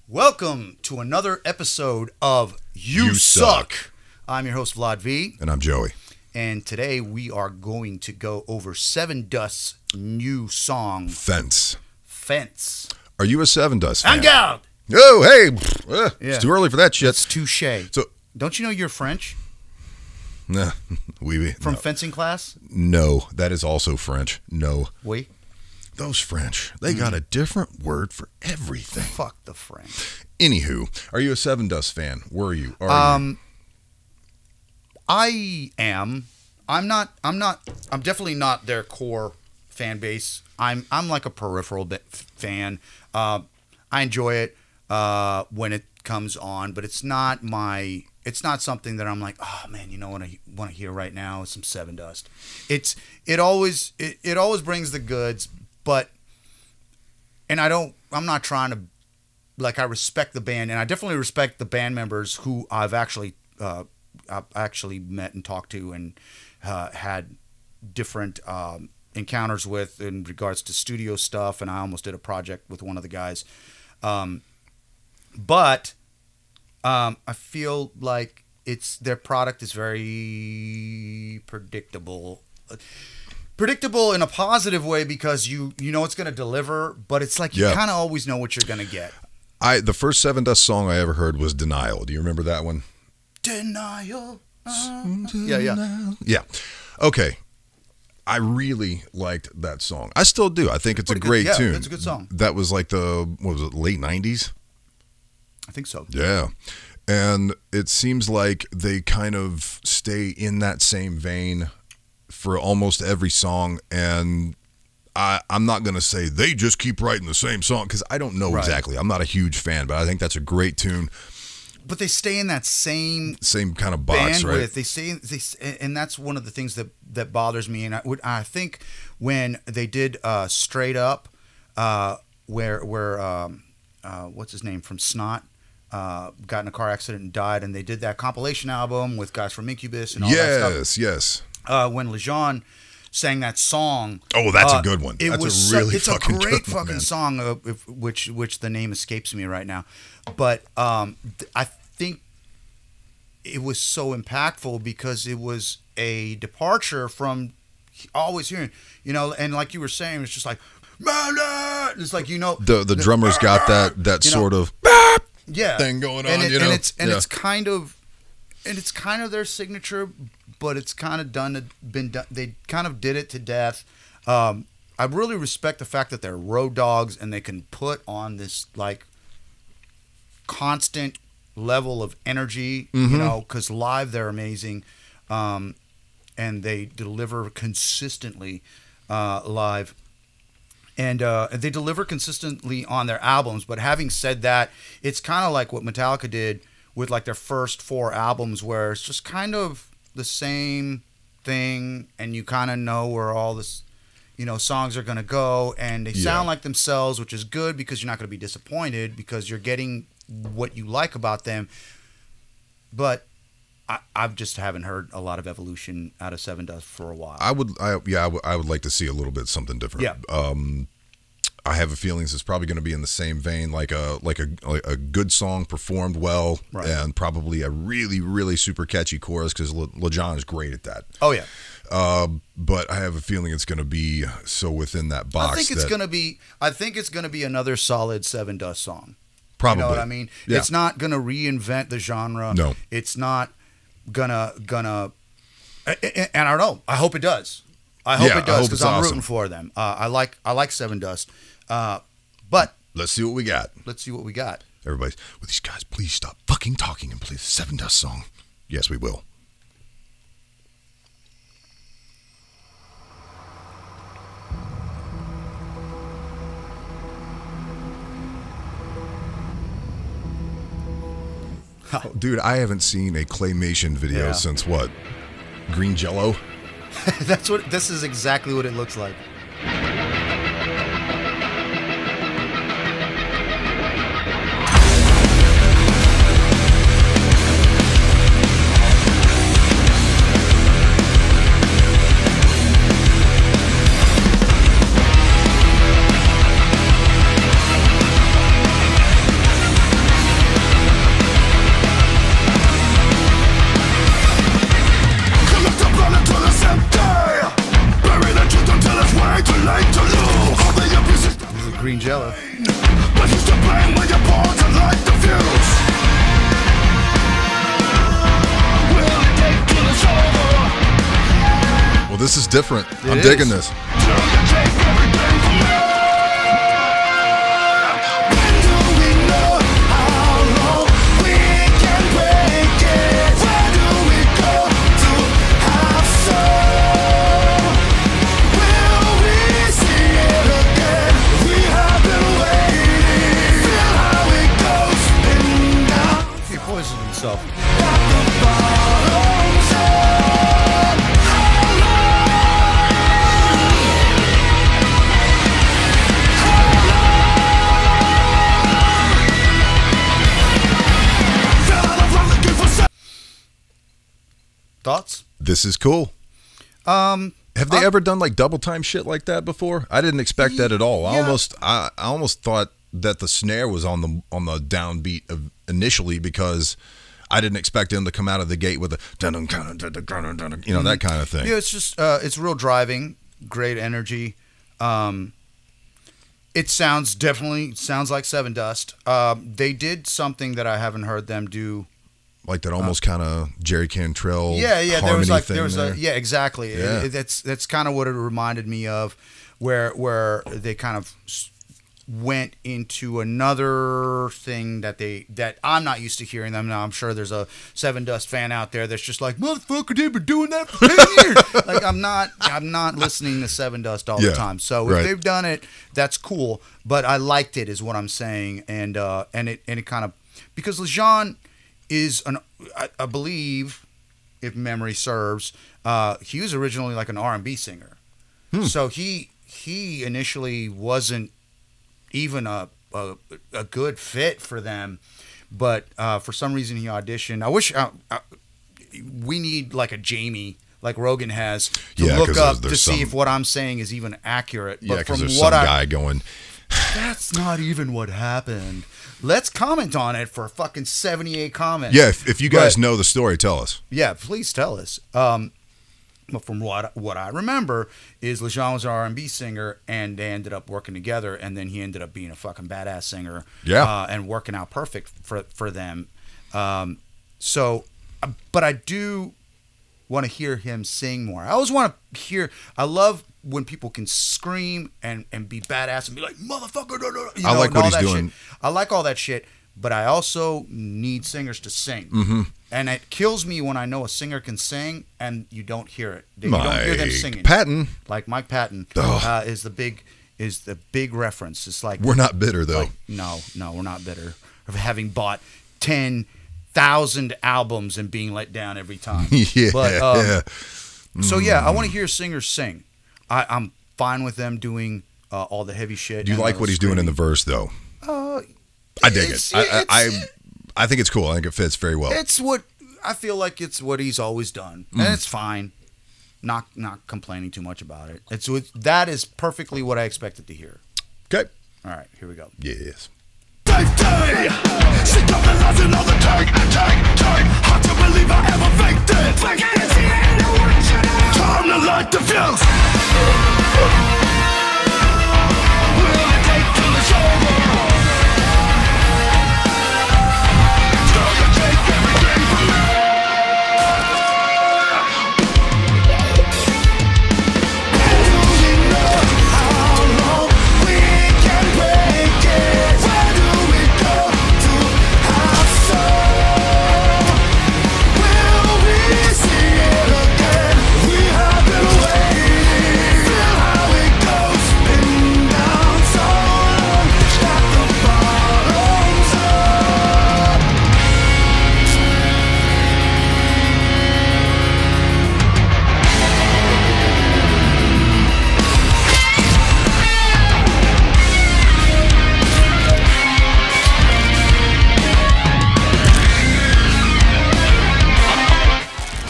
Welcome to another episode of You Suck. I'm your host, VladV. And I'm Joey. And today we are going to go over Sevendust's new song, Fence. Are you a Sevendust fan? I'm down! Oh, hey! It's too early for that shit. It's touche. So, don't you know you're French? Nah, From fencing class? No, that is also French. No. Oui. Those French, they got a different word for everything. Fuck the French. Anywho, are you a Sevendust fan? Were you? I am. I'm definitely not their core fan base. I'm like a peripheral fan. I enjoy it when it comes on, but it's not something that I'm like, oh man, you know what I want to hear right now is some Sevendust. It always brings the goods, but I'm not trying to, like, I respect the band, and I definitely respect the band members who I've actually met and talked to and had different encounters with in regards to studio stuff, and I almost did a project with one of the guys. But I feel like their product is very predictable. Predictable in a positive way because you know it's going to deliver, but it's like you kind of always know what you're going to get. The first Sevendust song I ever heard was Denial. Do you remember that one? Denial. Yeah. Okay. I really liked that song. I still do. I think it's a great tune. It's a good song. That was like late 90s? I think so. Yeah. And it seems like they kind of stay in that same vein for almost every song, and I'm not going to say they just keep writing the same song because I don't know exactly. I'm not a huge fan, but I think that's a great tune. But they stay in that same kind of box, bandwidth. Right? They stay, and that's one of the things that bothers me. And I think when they did Straight Up, where what's his name from Snot got in a car accident and died, and they did that compilation album with guys from Incubus and all that stuff. Yes. When Lejeune sang that song. Oh, that's a good one. It's a great fucking song, which the name escapes me right now. But I think it was so impactful because it was a departure from always hearing, and like you were saying, it's just like, it's like, the drummer's got that sort of thing going on, and it's kind of their signature, but it's kind of been done. They kind of did it to death. I really respect the fact that they're road dogs and they can put on this like constant level of energy, because live they're amazing, and they deliver consistently live. And they deliver consistently on their albums. But having said that, it's kind of like what Metallica did with like their first 4 albums, where it's just kind of the same thing, and you kind of know where all this, songs are going to go, and they sound like themselves, which is good because you're not going to be disappointed because you're getting what you like about them. But I just haven't heard a lot of evolution out of Sevendust for a while. I would like to see a little bit something different. Yeah. I have a feeling it's probably going to be in the same vein, like a good song performed well, and probably a really, really super catchy chorus because Lejeune is great at that. Oh yeah. But I have a feeling it's going to be so within that box. I think it's going to be another solid Sevendust song. Probably. You know what I mean? Yeah. It's not going to reinvent the genre. No. It's not gonna. And I don't know. I hope it does. I hope it does because I'm rooting for them. I like Sevendust. But let's see what we got. Everybody, with these guys, please stop fucking talking and play the Sevendust song. Yes, we will. Oh, dude, I haven't seen a claymation video since what? Green Jello? This is exactly what it looks like. different. I'm is. digging this. He poisoned himself. Thoughts? This is cool. Have they ever done like double time shit like that before? I didn't expect that at all. Yeah. I almost thought that the snare was on the downbeat of initially, because I didn't expect him to come out of the gate with a you know, that kind of thing. Yeah, it's just it's real driving, great energy. It definitely sounds like Sevendust. They did something that I haven't heard them do. Like that almost kind of Jerry Cantrell. Yeah, there was thing yeah, exactly. Yeah. That's kind of what it reminded me of, where they kind of went into another thing that I'm not used to hearing them. Now I'm sure there's a Sevendust fan out there that's just like, motherfucker, they've been doing that for 10 years. Like I'm not listening to Sevendust all the time. So if they've done it, that's cool. But I liked it, is what I'm saying, and it kind of, because LeJean is I believe, if memory serves, he was originally like an R&B singer. So he initially wasn't even a good fit for them, but for some reason he auditioned. I wish we need like a Jamie, like Rogan has, to look up to see if what I'm saying is even accurate. But because from there's what some guy going, that's not even what happened. Let's comment on it for fucking 78 comments. yeah, if you guys know the story, tell us. Yeah, please tell us. But from what I remember is LeJean was an R&B singer, and they ended up working together, and then he ended up being a fucking badass singer. Yeah. And working out perfect for them. So, but I do want to hear him sing more. I always want to hear. I love when people can scream and be badass and be like, motherfucker, you know, I like and what all he's that doing. shit. I like all that shit, but I also need singers to sing. Mm-hmm. And it kills me when I know a singer can sing and you don't hear it. You don't hear them singing. Patton. Like Mike Patton is the big reference. It's like, We're not bitter though. like, no, we're not bitter of having bought 10,000 albums and being let down every time. Yeah. But so yeah, I want to hear singers sing. I'm fine with them doing all the heavy shit. Do you like what he's doing in the verse though? I dig it. I think it's cool. I think it fits very well. It's what I feel like. It's what he's always done, and it's fine. Not complaining too much about it. That is perfectly what I expected to hear. Okay. All right, here we go. Yes. She got the lies and all the take. Hard to believe I ever faked it. Time to light the fuse. Will I take to the shoulder? Time to take everything from me. Do we know how long we can break it? Where do we go to have some? Will we see it again? We have been waiting. Feel how it goes, been down so long that the bottom's up.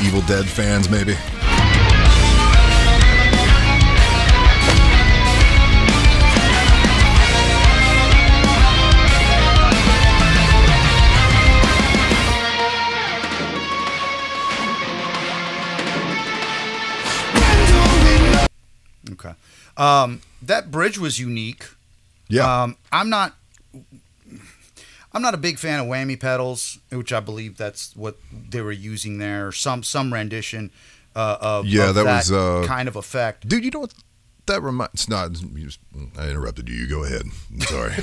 Evil Dead fans, maybe. Okay. That bridge was unique. Yeah. I'm not a big fan of whammy pedals, which I believe that's what they were using there. Some rendition. of that that was kind of effect. dude. You know what that reminds? Not. I interrupted you. You go ahead. I'm sorry.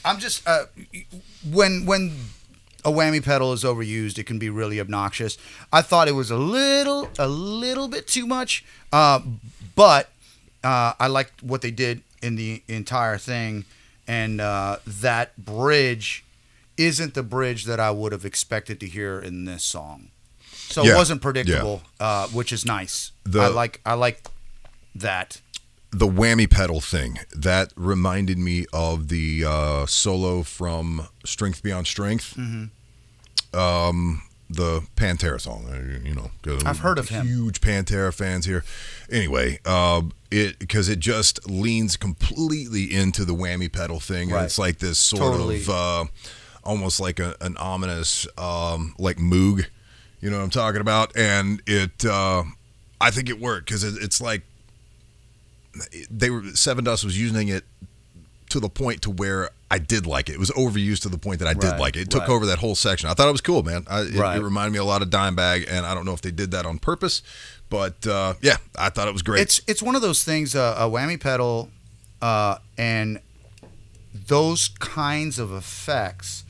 I'm just when a whammy pedal is overused, it can be really obnoxious. I thought it was a little bit too much, but I liked what they did in the entire thing, and that bridge isn't the bridge that I would have expected to hear in this song. So it wasn't predictable, which is nice. I like that. The whammy pedal thing, that reminded me of the solo from Strength Beyond Strength. The Pantera song, I've heard of him. Huge Pantera fans here. Anyway, because it just leans completely into the whammy pedal thing. Right. And it's like this sort of almost like an ominous like Moog. You know what I'm talking about? And it, I think it worked because it's like Sevendust was using it to the point to where I did like it. It was overused to the point that I did like it. It took over that whole section. I thought it was cool, man. It reminded me a lot of Dimebag, and I don't know if they did that on purpose, but yeah, I thought it was great. It's one of those things, a whammy pedal and those kinds of effects,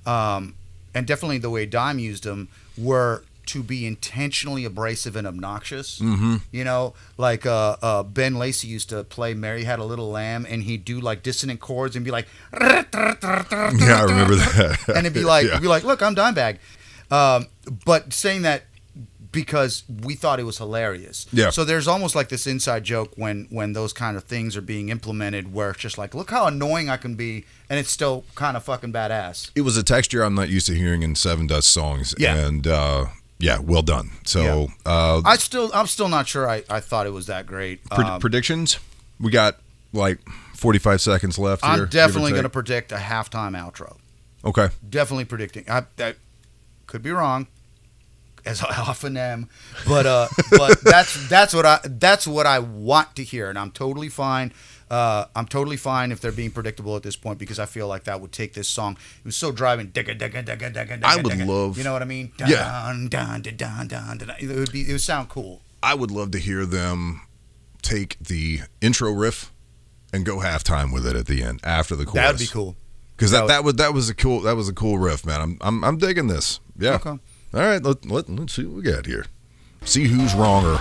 and definitely the way Dime used them, were to be intentionally abrasive and obnoxious. You know, like Ben Lacey used to play Mary Had a Little Lamb, and he'd do like dissonant chords and be like, yeah, I remember that. and it'd be like, look, I'm Dimebag. But saying that because we thought it was hilarious. Yeah. So there's almost like this inside joke when those kind of things are being implemented, where it's just like, look how annoying I can be, and it's still kind of fucking badass. It was a texture I'm not used to hearing in Sevendust songs. Yeah. And yeah, well done. So I'm still not sure I thought it was that great. Predictions? We got like 45 seconds left here. I'm definitely going to predict a halftime outro. Okay. Definitely predicting. I could be wrong, as I often am, but that's what I want to hear, and I'm totally fine. I'm totally fine if they're being predictable at this point, because I feel like that would take this song. It was so driving. I would love. You know what I mean? Yeah. It would sound cool. I would love to hear them take the intro riff and go halftime with it at the end after the chorus. That would be cool. Because that was a cool riff, man. I'm digging this. Yeah. Okay. All right. Let's see what we got here. See who's wronger.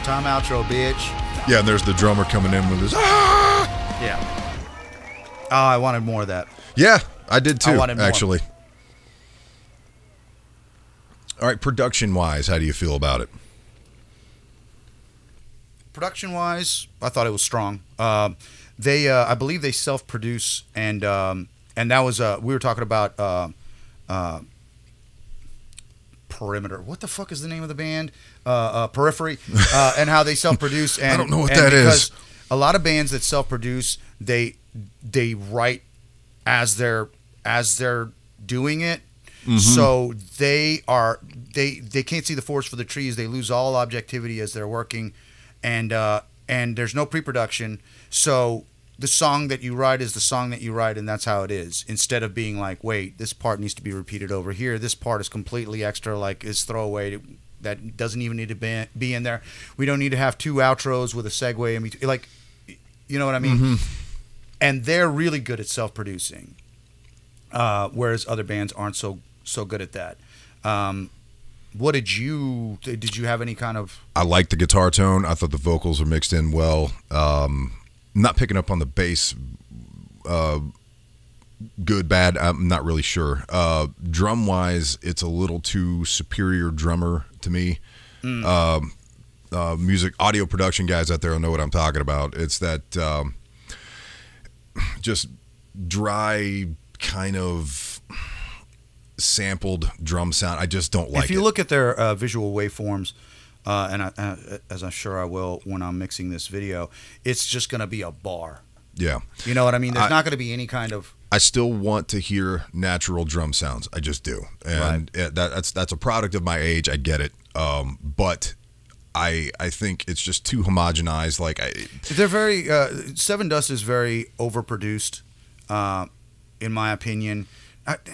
Halftime outro, bitch. Yeah, and there's the drummer coming in with his. Ah! Yeah. Oh, I wanted more of that. Yeah, I did too. I wanted more. Actually. All right, production-wise, how do you feel about it? Production-wise, I thought it was strong. I believe they self-produce, and that was we were talking about Perimeter. What the fuck is the name of the band? Periphery, and how they self-produce. And, I don't know what and that because is. A lot of bands that self-produce, they write as they're doing it. Mm-hmm. So they can't see the forest for the trees. They lose all objectivity as they're working, and there's no pre-production. So the song that you write is the song that you write, and that's how it is. Instead of being like, wait, this part needs to be repeated over here. This part is completely extra, like it's throwaway. That doesn't even need to be in there. We don't need to have two outros with a segue in between. Like, you know what I mean? Mm-hmm. And they're really good at self-producing, whereas other bands aren't so good at that. What did you have any kind of? I liked the guitar tone. I thought the vocals were mixed in well. Not picking up on the bass. Good, bad. I'm not really sure. Drum wise, it's a little too superior drummer to me. Music, audio production guys out there will know what I'm talking about. It's that just dry kind of sampled drum sound. I just don't like it. If you look at their visual waveforms, as I'm sure I will when I'm mixing this video, it's just going to be a bar. Yeah. You know what I mean? There's not going to be any kind of... I still want to hear natural drum sounds. I just do. And that's a product of my age. I get it. But I think it's just too homogenized. Like they're very Sevendust is very overproduced, in my opinion.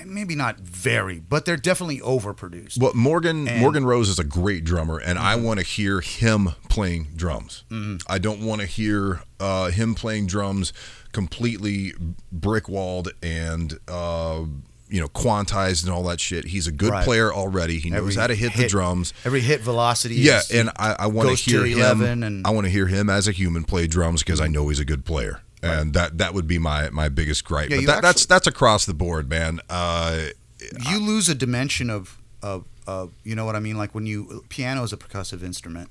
Maybe not very, but they're definitely overproduced. Well, Morgan Rose is a great drummer, and I want to hear him playing drums. I don't want to hear him playing drums completely brick-walled and quantized and all that shit. He's a good player already. He knows how to hit the drums. Every hit velocity. Yeah, and I want to hear him. And I want to hear him as a human play drums because I know he's a good player. And that would be my biggest gripe. But that's across the board, man. You lose a dimension of you know what I mean? Like when piano is a percussive instrument,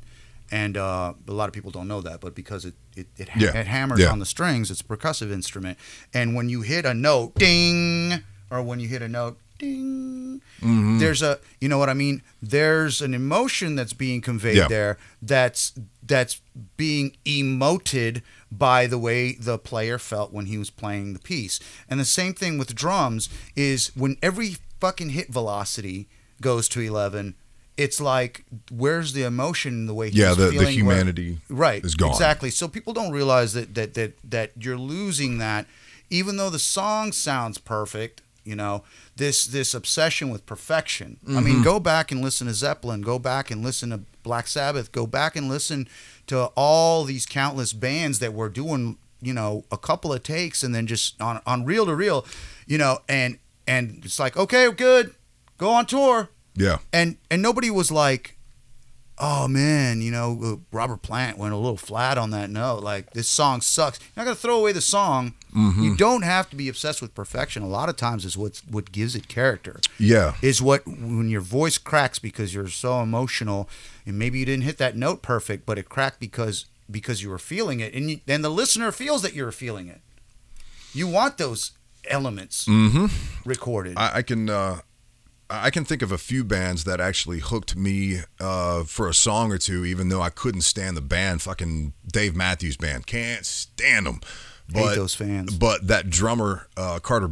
and a lot of people don't know that, but because it hammers on the strings, it's a percussive instrument. And when you hit a note, ding, or when you hit a note, ding, there's a, you know what I mean? There's an emotion that's being conveyed there that's being emoted by the way the player felt when he was playing the piece. And the same thing with drums is when every fucking hit velocity goes to 11, it's like, where's the emotion, the way he's feeling? The humanity is gone. Exactly. So people don't realize that you're losing that, even though the song sounds perfect. You know, this obsession with perfection. I mean, go back and listen to Zeppelin. Go back and listen to Black Sabbath. Go back and listen to all these countless bands that were doing, a couple of takes and then just on reel to reel, and it's like, okay, good, go on tour. Yeah. And nobody was like, oh man, Robert Plant went a little flat on that note. Like, this song sucks. You're not gonna throw away the song. You don't have to be obsessed with perfection. A lot of times is what gives it character. Yeah. Is when your voice cracks because you're so emotional, and maybe you didn't hit that note perfect, but it cracked because you were feeling it, and the listener feels that you're feeling it. You want those elements recorded. I can think of a few bands that actually hooked me for a song or two, even though I couldn't stand the band. Fucking Dave Matthews Band. Can't stand them. Hate those fans. But that drummer, Carter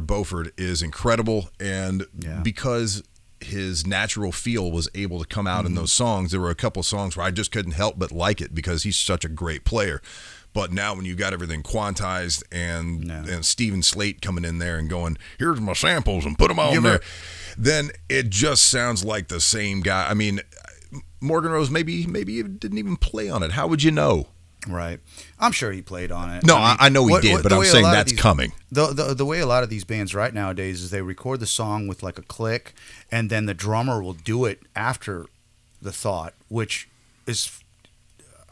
Beauford, is incredible. And because his natural feel was able to come out in those songs, there were a couple songs where I just couldn't help but like it because he's such a great player. But now when you got everything quantized and Steven Slate coming in there and going, here's my samples and put them all in there, then it just sounds like the same guy. I mean, Morgan Rose, maybe he didn't even play on it. How would you know? Right. I'm sure he played on it. No, I know he did, but I'm saying that's coming. The way a lot of these bands right nowadays is they record the song with like a click, and then the drummer will do it after the thought, which is,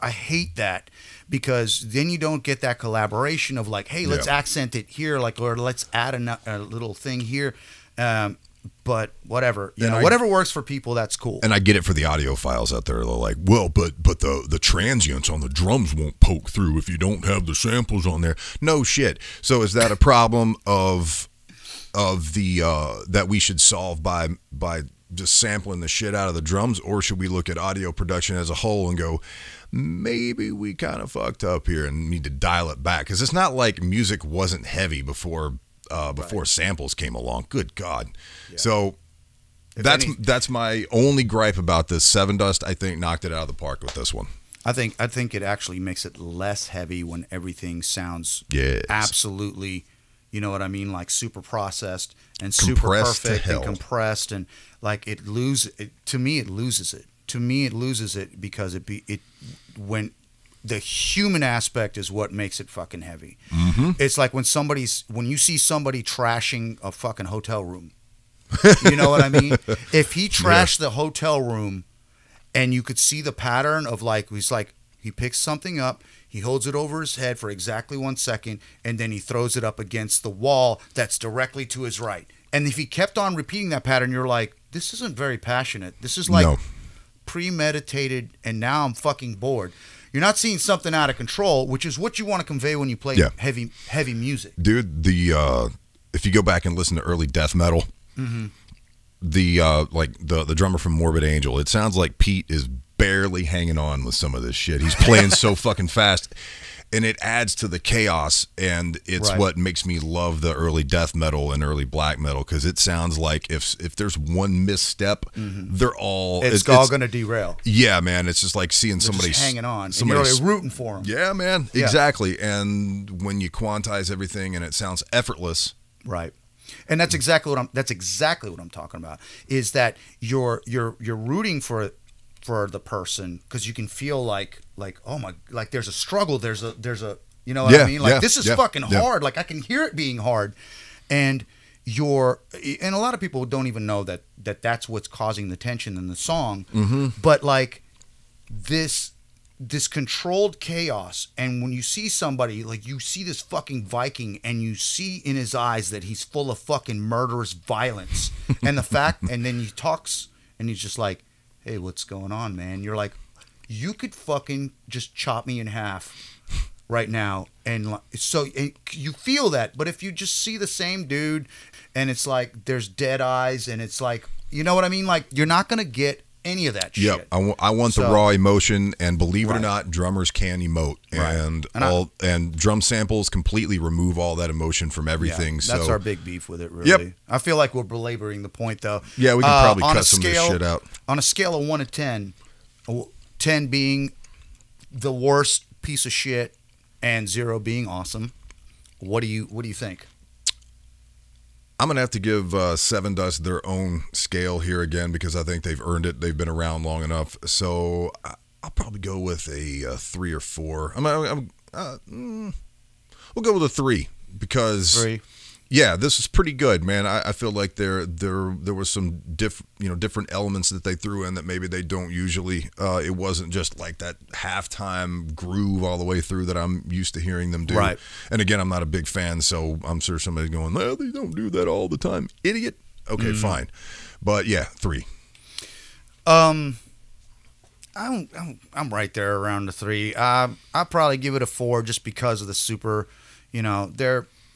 I hate that, because then you don't get that collaboration of like, hey, let's accent it here, like, or let's add a little thing here. But whatever, whatever works for people, that's cool. And I get it for the audiophiles out there. They're like, well, but the transients on the drums won't poke through if you don't have the samples on there. No shit. So is that a problem of the that we should solve by just sampling the shit out of the drums, or should we look at audio production as a whole and go, maybe we kind of fucked up here and need to dial it back? Because it's not like music wasn't heavy before samples came along. Good God. Yeah. So that's my only gripe about this. Sevendust, I think, knocked it out of the park with this one. I think it actually makes it less heavy when everything sounds absolutely, you know what I mean, like super processed and super perfect and compressed, and like to me it loses it because when the human aspect is what makes it fucking heavy. It's like when you see somebody trashing a fucking hotel room. You know what I mean? If he trashed the hotel room and you could see the pattern of he picks something up, he holds it over his head for exactly 1 second, and then he throws it up against the wall that's directly to his right. And if he kept on repeating that pattern, you're like, this isn't very passionate. This is like premeditated, and now I'm fucking bored. You're not seeing something out of control, which is what you want to convey when you play heavy music. Dude, if you go back and listen to early death metal, the the drummer from Morbid Angel. It sounds like Pete is barely hanging on with some of this shit. He's playing so fucking fast, and it adds to the chaos, and it's what makes me love the early death metal and early black metal, because it sounds like if there's one misstep, they're all it's all going to derail. Yeah, man, it's just like seeing somebody hanging on, and you're really rooting for them. Yeah, man, exactly. And when you quantize everything and it sounds effortless, right? And that's exactly what I'm talking about. Is that you're rooting for the person, because you can feel like oh my, like there's a struggle, there's a you know what I mean, like this is fucking hard, like I can hear it being hard, and a lot of people don't even know that's what's causing the tension in the song, but like this controlled chaos, and when you see somebody, like you see this fucking Viking, and you see in his eyes that he's full of fucking murderous violence, and the fact, and then he talks and he's just like, hey, what's going on, man? You're like, you could fucking just chop me in half right now. And so you feel that. But if you just see the same dude and it's like there's dead eyes and it's like, you know what I mean? Like, you're not going to get any of that shit. Yep. I want the raw emotion, and believe it or not, drummers can emote. And drum samples completely remove all that emotion from everything. Yeah, that's our big beef with it, really. Yep. I feel like we're belaboring the point, though. Yeah, we can probably cut some of this shit out. On a scale of 1 to 10, 10 being the worst piece of shit and 0 being awesome, what do you think? I'm going to have to give Sevendust their own scale here again, because I think they've earned it. They've been around long enough. So I'll probably go with a 3 or 4. We'll go with a 3, because 3. Yeah, this is pretty good, man. I feel like there was some different elements that they threw in that maybe they don't usually. It wasn't just like that halftime groove all the way through that I'm used to hearing them do. Right. And again, I'm not a big fan, so I'm sure somebody's going, well, they don't do that all the time, idiot. Okay, fine, but yeah, 3. I'm right there around the 3. I'll probably give it a 4 just because of the super,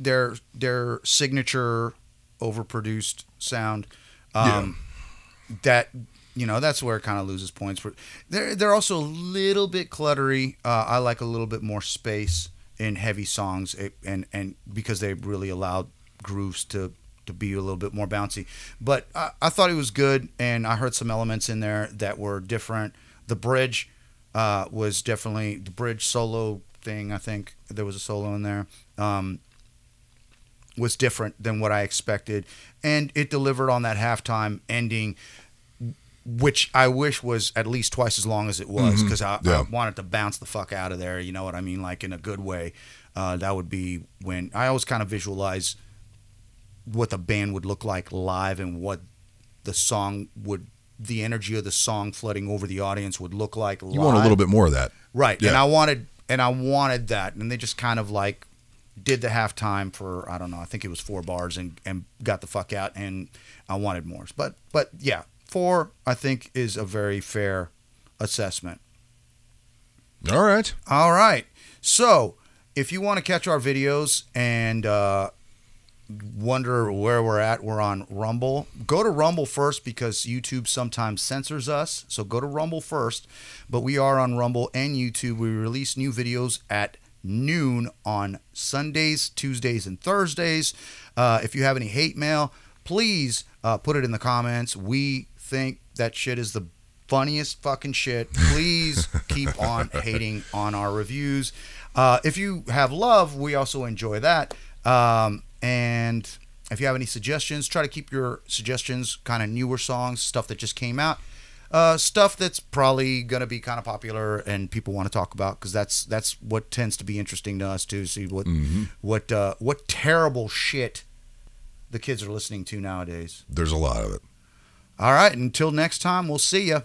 their signature overproduced sound. That that's where it kind of loses points. They're also a little bit cluttery. I like a little bit more space in heavy songs, and because they really allowed grooves to be a little bit more bouncy. But I thought it was good, and I heard some elements in there that were different. The bridge was definitely the bridge solo thing. I think there was a solo in there. Was different than what I expected, and it delivered on that halftime ending, which I wish was at least twice as long as it was, because I wanted to bounce the fuck out of there, you know what I mean, like in a good way. That would be when I always kind of visualize what the band would look like live, and what the energy of the song flooding over the audience would look like live. You want a little bit more of that, right? Yeah. And I wanted that, and they just kind of like did the halftime for, I don't know, I think it was 4 bars, and got the fuck out, and I wanted more. But yeah, 4 I think is a very fair assessment. All right. So if you want to catch our videos and wonder where we're at, we're on Rumble. Go to Rumble first, because YouTube sometimes censors us. So go to Rumble first. But we are on Rumble and YouTube. We release new videos at noon on Sundays, Tuesdays, and Thursdays. If you have any hate mail, please put it in the comments. We think that shit is the funniest fucking shit. Please keep on hating on our reviews. If you have love, we also enjoy that. And if you have any suggestions, try to keep your suggestions kind of newer songs, stuff that just came out. Stuff that's probably going to be kind of popular and people want to talk about, because that's what tends to be interesting to us too. See what terrible shit the kids are listening to nowadays. There's a lot of it. All right, until next time, we'll see ya.